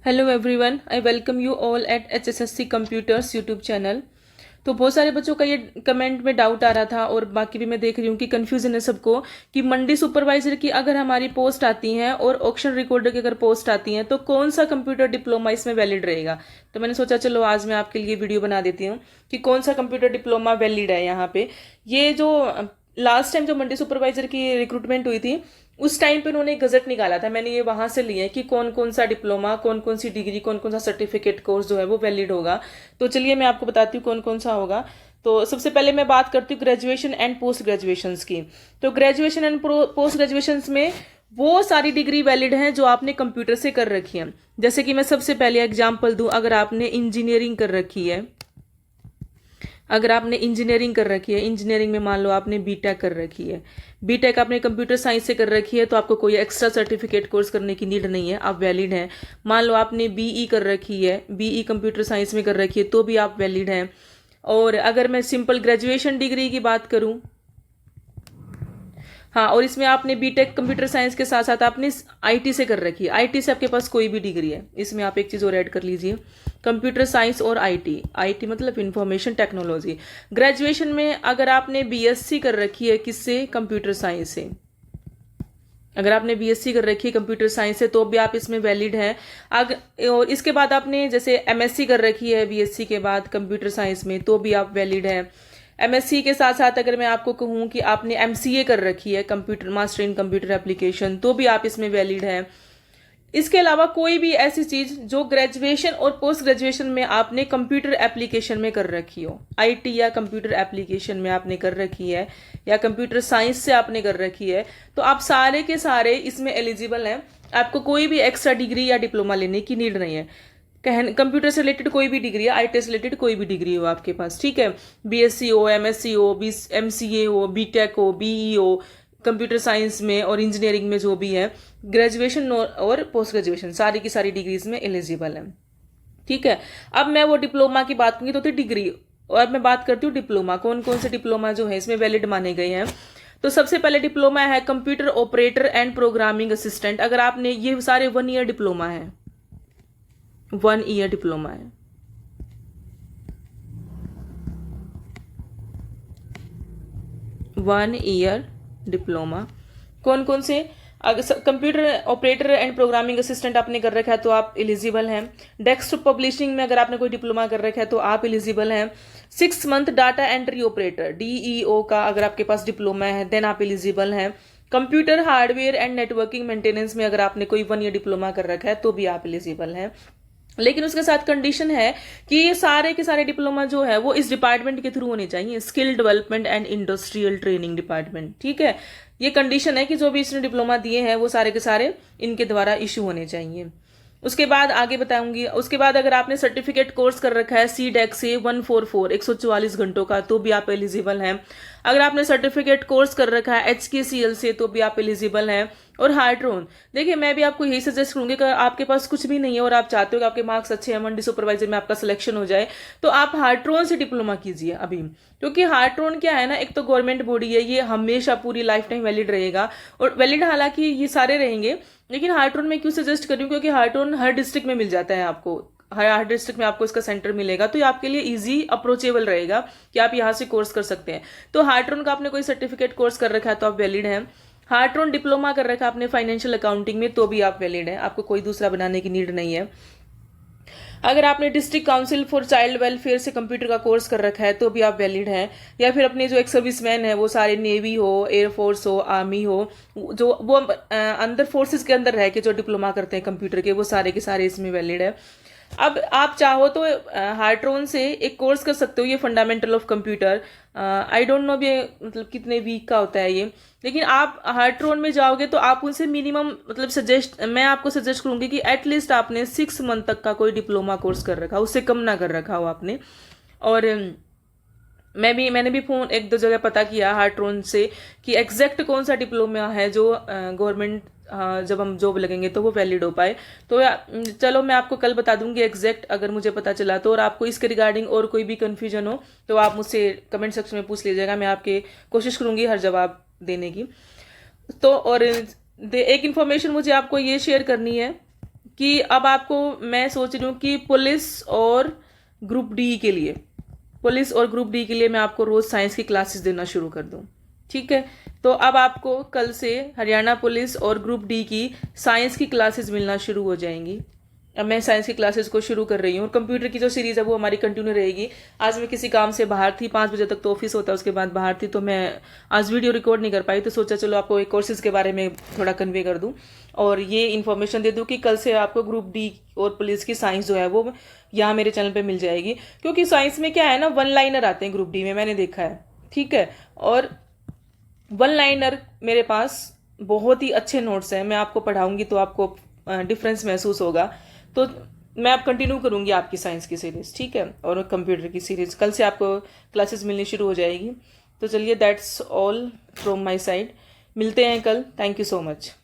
Hello everyone, I welcome you all at HSSC computers YouTube channel. तो बहुत सारे बच्चों का ये कमेंट में डाउट आ रहा था और बाकी भी मैं देख रही हूँ कि कन्फ्यूजन है सबको कि मंडी सुपरवाइजर की अगर हमारी पोस्ट आती हैं और ऑक्शन रिकॉर्डर की अगर पोस्ट आती हैं तो कौन सा कंप्यूटर डिप्लोमा इसमें वैलिड रहेगा। तो मैंने सोचा चलो आज मैं आपके लिए वीडियो बना देती हूँ कि कौन सा कंप्यूटर डिप्लोमा वैलिड है यहाँ पे। ये जो लास्ट टाइम जो मंडी सुपरवाइजर की रिक्रूटमेंट हुई थी उस टाइम पे उन्होंने एक गजट निकाला था, मैंने ये वहां से लिया है कि कौन कौन सा डिप्लोमा, कौन कौन सी डिग्री, कौन कौन सा सर्टिफिकेट कोर्स जो है वो वैलिड होगा। तो चलिए मैं आपको बताती हूँ कौन कौन सा होगा। तो सबसे पहले मैं बात करती हूँ ग्रेजुएशन एंड पोस्ट ग्रेजुएशन की। तो ग्रेजुएशन एंड पोस्ट ग्रेजुएशन में वो सारी डिग्री वैलिड हैं जो आपने कंप्यूटर से कर रखी है। जैसे कि मैं सबसे पहले एग्जाम्पल दूं, अगर आपने इंजीनियरिंग कर रखी है, अगर आपने इंजीनियरिंग कर रखी है, इंजीनियरिंग में मान लो आपने बीटेक कर रखी है, बीटेक आपने कंप्यूटर साइंस से कर रखी है, तो आपको कोई एक्स्ट्रा सर्टिफिकेट कोर्स करने की नीड नहीं है, आप वैलिड हैं। मान लो आपने बीई कर रखी है, बीई कंप्यूटर साइंस में कर रखी है, तो भी आप वैलिड हैं। और अगर मैं सिंपल ग्रेजुएशन डिग्री की बात करूं, हाँ, और इसमें आपने बीटेक कंप्यूटर साइंस के साथ साथ आपने आईटी से कर रखी है, आईटी से आपके पास कोई भी डिग्री है, इसमें आप एक चीज और ऐड कर लीजिए, कंप्यूटर साइंस और आईटी, आईटी मतलब इंफॉर्मेशन टेक्नोलॉजी। ग्रेजुएशन में अगर आपने बीएससी कर रखी है किससे, कंप्यूटर साइंस से, अगर आपने बीएससी कर रखी है कंप्यूटर साइंस से तो भी आप इसमें वैलिड हैं। और इसके बाद आपने जैसे एमएससी कर रखी है बीएससी के बाद कंप्यूटर साइंस में, तो भी आप वैलिड हैं। एमएससी के साथ साथ अगर मैं आपको कहूँ कि आपने एमसीए कर रखी है, computer master in computer application, तो भी आप इसमें वैलिड हैं। इसके अलावा कोई भी ऐसी चीज जो ग्रेजुएशन और पोस्ट ग्रेजुएशन में आपने कंप्यूटर एप्लीकेशन में कर रखी हो, आईटी या कंप्यूटर एप्लीकेशन में आपने कर रखी है या कंप्यूटर साइंस से आपने कर रखी है, तो आप सारे के सारे इसमें एलिजिबल हैं। आपको कोई भी एक्स्ट्रा डिग्री या डिप्लोमा लेने की नीड नहीं है। कंप्यूटर से रिलेटेड कोई भी डिग्री है, आईटी से रिलेटेड कोई भी डिग्री हो आपके पास, ठीक है, बीएससी हो, एमएससी हो, एमसीए हो, बीटेक हो, बीई हो, कंप्यूटर साइंस में और इंजीनियरिंग में जो भी है, ग्रेजुएशन और पोस्ट ग्रेजुएशन सारी की सारी डिग्रीज में एलिजिबल है, ठीक है। अब मैं वो डिप्लोमा की बात करूंगी तो थी डिग्री, और अब मैं बात करती हूँ डिप्लोमा, कौन कौन से डिप्लोमा जो है इसमें वैलिड माने गए हैं। तो सबसे पहले डिप्लोमा है computer operator and programming assistant. अगर आपने ये सारे 1 ईयर डिप्लोमा है, 1 ईयर डिप्लोमा है, 1 ईयर डिप्लोमा, कौन कौन से, अगर computer operator and programming assistant आपने कर रखा है तो आप एलिजिबल हैं। डेस्कटॉप पब्लिशिंग में अगर आपने कोई डिप्लोमा कर रखा है तो आप एलिजिबल हैं। 6 month data entry operator DEO का अगर आपके पास डिप्लोमा है देन आप एलिजिबल हैं। Computer hardware and networking maintenance में अगर आपने कोई 1 ईयर डिप्लोमा कर रखा है तो भी आप एलिजिबल हैं। लेकिन उसके साथ कंडीशन है कि ये सारे के सारे डिप्लोमा जो है वो इस डिपार्टमेंट के थ्रू होने चाहिए, skill development and industrial training department, ठीक है। ये कंडीशन है कि जो भी इसने डिप्लोमा दिए हैं वो सारे के सारे इनके द्वारा इशू होने चाहिए। उसके बाद आगे बताऊंगी। उसके बाद अगर आपने सर्टिफिकेट कोर्स कर रखा है सीडेक से 144 144 घंटों का तो भी आप एलिजिबल हैं। अगर आपने सर्टिफिकेट कोर्स कर रखा है HKCL से तो भी आप एलिजिबल हैं। और हार्ट्रोन, देखिए मैं भी आपको यही सजेस्ट करूंगी कि आपके पास कुछ भी नहीं है और आप चाहते हो कि आपके मार्क्स अच्छे हैं, मंडी सुपरवाइजर में आपका सिलेक्शन हो जाए, तो आप हार्ट्रोन से डिप्लोमा कीजिए अभी। क्योंकि हार्ट्रोन क्या है ना, एक तो गवर्नमेंट बॉडी है, ये हमेशा पूरी लाइफ टाइम वैलिड रहेगा, और वैलिड हालांकि ये सारे रहेंगे, लेकिन हार्ट्रोन में क्यों सजेस्ट कर रही हूँ क्योंकि हार्ट्रोन हर डिस्ट्रिक्ट में मिल जाता है आपको, हर डिस्ट्रिक्ट में आपको इसका सेंटर मिलेगा, तो ये आपके लिए इजी अप्रोचेबल रहेगा कि आप यहाँ से कोर्स कर सकते हैं। तो हार्ट्रोन का आपने कोई सर्टिफिकेट कोर्स कर रखा है तो आप वैलिड हैं। हार्ट्रोन डिप्लोमा कर रखा है आपने फाइनेंशियल अकाउंटिंग में तो भी आप वैलिड हैं, आपको कोई दूसरा बनाने की नीड नहीं है। अगर आपने district council for child welfare से कंप्यूटर का कोर्स कर रखा है तो भी आप वैलिड हैं। या फिर अपने जो एक सर्विसमैन है वो सारे नेवी हो, एयरफोर्स हो, आर्मी हो, जो वो अंदर फोर्सेस के अंदर रह के जो डिप्लोमा करते हैं कंप्यूटर के, वो सारे के सारे इसमें वैलिड है। अब आप चाहो तो हार्ट्रोन से एक कोर्स कर सकते हो, ये fundamental of computer, I don't know ये मतलब कितने वीक का होता है ये, लेकिन आप हार्ट्रोन में जाओगे तो आप उनसे मिनिमम मतलब मैं आपको सजेस्ट करूंगी कि एटलीस्ट आपने 6 मंथ तक का कोई डिप्लोमा कोर्स कर रखा हो, उससे कम ना कर रखा हो आपने। और मैंने भी फोन 1-2 जगह पता किया हार्ट्रोन से कि एग्जैक्ट कौन सा डिप्लोमा है जो गवर्नमेंट जब हम जॉब लगेंगे तो वो वैलिड हो पाए। तो चलो मैं आपको कल बता दूंगी एग्जैक्ट अगर मुझे पता चला तो। और आपको इसके रिगार्डिंग और कोई भी कन्फ्यूजन हो तो आप मुझसे कमेंट सेक्शन में पूछ लीजिएगा, मैं आपके कोशिश करूंगी हर जवाब देने की। तो और एक इन्फॉर्मेशन मुझे आपको ये शेयर करनी है कि अब आपको मैं सोच रही हूँ कि पुलिस और ग्रुप डी के लिए मैं आपको रोज़ साइंस की क्लासेस देना शुरू कर दूँ। ठीक है, तो अब आपको कल से हरियाणा पुलिस और ग्रुप डी की साइंस की क्लासेस मिलना शुरू हो जाएंगी। अब मैं साइंस की क्लासेस को शुरू कर रही हूँ और कंप्यूटर की जो सीरीज़ है वो हमारी कंटिन्यू रहेगी। आज मैं किसी काम से बाहर थी, 5 बजे तक तो ऑफिस होता है, उसके बाद बाहर थी, तो मैं आज वीडियो रिकॉर्ड नहीं कर पाई, तो सोचा चलो आपको एक कोर्सेज के बारे में थोड़ा कन्वे कर दूँ और ये इन्फॉर्मेशन दे दूँ कि कल से आपको ग्रुप डी और पुलिस की साइंस जो है वो यहाँ मेरे चैनल पर मिल जाएगी। क्योंकि साइंस में क्या है ना, 1 लाइनर आते हैं ग्रुप डी में, मैंने देखा है। ठीक है, और 1 लाइनर मेरे पास बहुत ही अच्छे नोट्स हैं, मैं आपको पढ़ाऊंगी तो आपको डिफरेंस महसूस होगा। तो मैं अब कंटिन्यू करूंगी आपकी साइंस की सीरीज, ठीक है, और कंप्यूटर की सीरीज कल से आपको क्लासेस मिलनी शुरू हो जाएगी। तो चलिए, that's all from my side, मिलते हैं कल। Thank you so much.